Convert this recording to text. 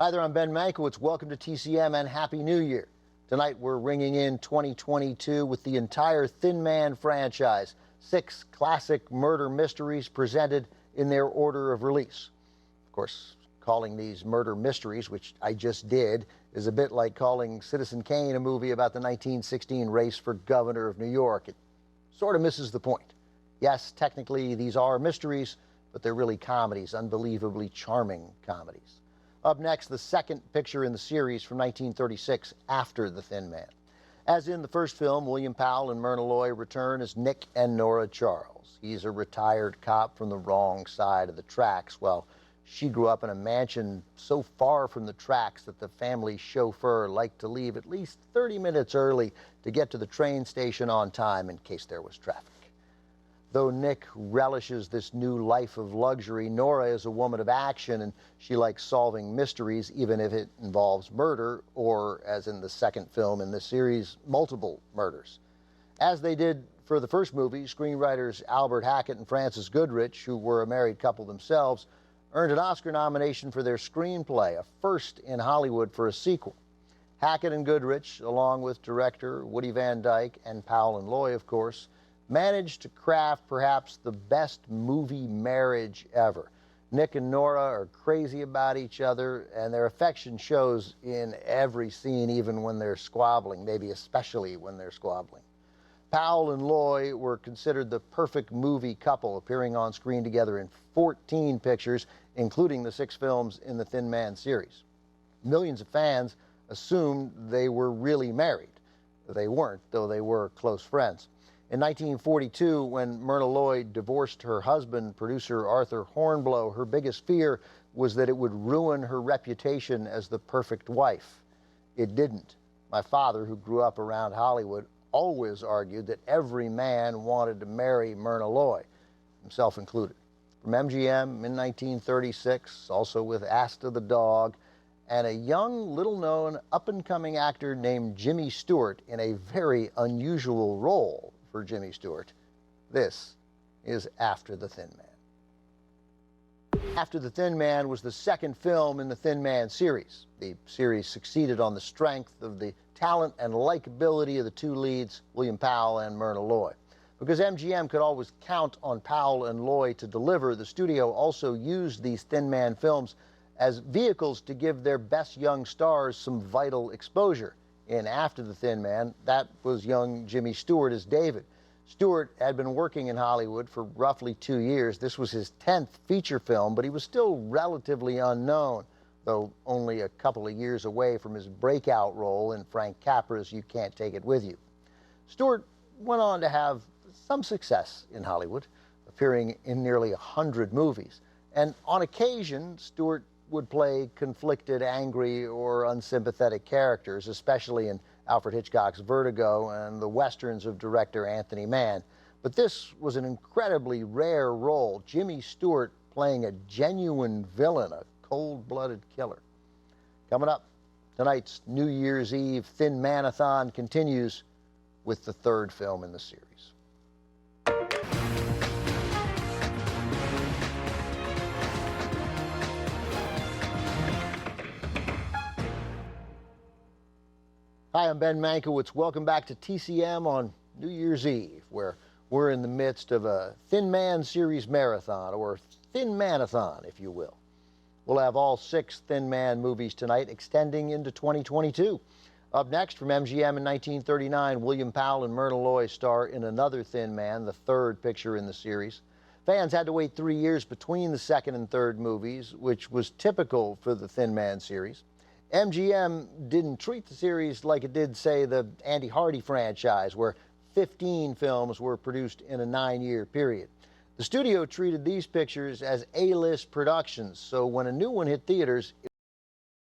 Hi there, I'm Ben Mankiewicz. Welcome to TCM and Happy New Year. Tonight we're ringing in 2022 with the entire Thin Man franchise. 6 classic murder mysteries presented in their order of release. Of course, calling these murder mysteries, which I just did, is a bit like calling Citizen Kane a movie about the 1916 race for governor of New York. It sort of misses the point. Yes, technically these are mysteries, but they're really comedies, unbelievably charming comedies. Up next, the second picture in the series from 1936, After the Thin Man. As in the first film, William Powell and Myrna Loy return as Nick and Nora Charles. He's a retired cop from the wrong side of the tracks, while she grew up in a mansion so far from the tracks that the family chauffeur liked to leave at least 30 minutes early to get to the train station on time in case there was traffic. Though Nick relishes this new life of luxury, Nora is a woman of action, and she likes solving mysteries, even if it involves murder, or, as in the second film in this series, multiple murders. As they did for the first movie, screenwriters Albert Hackett and Frances Goodrich, who were a married couple themselves, earned an Oscar nomination for their screenplay, a first in Hollywood for a sequel. Hackett and Goodrich, along with director Woody Van Dyke and Powell and Loy, of course, managed to craft perhaps the best movie marriage ever. Nick and Nora are crazy about each other, and their affection shows in every scene, even when they're squabbling, maybe especially when they're squabbling. Powell and Loy were considered the perfect movie couple, appearing on screen together in 14 pictures, including the 6 films in the Thin Man series. Millions of fans assumed they were really married. They weren't, though they were close friends. In 1942, when Myrna Loy divorced her husband, producer Arthur Hornblow, her biggest fear was that it would ruin her reputation as the perfect wife. It didn't. My father, who grew up around Hollywood, always argued that every man wanted to marry Myrna Loy, himself included. From MGM in 1936, also with Asta the Dog, and a young, little-known, up-and-coming actor named Jimmy Stewart in a very unusual role for Jimmy Stewart. This is After the Thin Man. After the Thin Man was the second film in the Thin Man series. The series succeeded on the strength of the talent and likability of the 2 leads, William Powell and Myrna Loy. Because MGM could always count on Powell and Loy to deliver, the studio also used these Thin Man films as vehicles to give their best young stars some vital exposure. In After the Thin Man, that was young Jimmy Stewart as David. Stewart had been working in Hollywood for roughly 2 years. This was his 10th feature film, but he was still relatively unknown, though only a couple of years away from his breakout role in Frank Capra's You Can't Take It With You. Stewart went on to have some success in Hollywood, appearing in nearly 100 movies. And on occasion, Stewart would play conflicted, angry, or unsympathetic characters, especially in Alfred Hitchcock's Vertigo and the westerns of director Anthony Mann. But this was an incredibly rare role, Jimmy Stewart playing a genuine villain, a cold-blooded killer. Coming up, tonight's New Year's Eve Thin Man-a-thon continues with the 3rd film in the series. Hi, I'm Ben Mankiewicz. Welcome back to TCM on New Year's Eve, where we're in the midst of a Thin Man series marathon, or Thin Man-a-thon, if you will. We'll have all 6 Thin Man movies tonight, extending into 2022. Up next, from MGM in 1939, William Powell and Myrna Loy star in another Thin Man, the 3rd picture in the series. Fans had to wait 3 years between the 2nd and 3rd movies, which was typical for the Thin Man series. MGM didn't treat the series like it did, say, the Andy Hardy franchise, where 15 films were produced in a 9-year period. The studio treated these pictures as A-list productions, so when a new one hit theaters,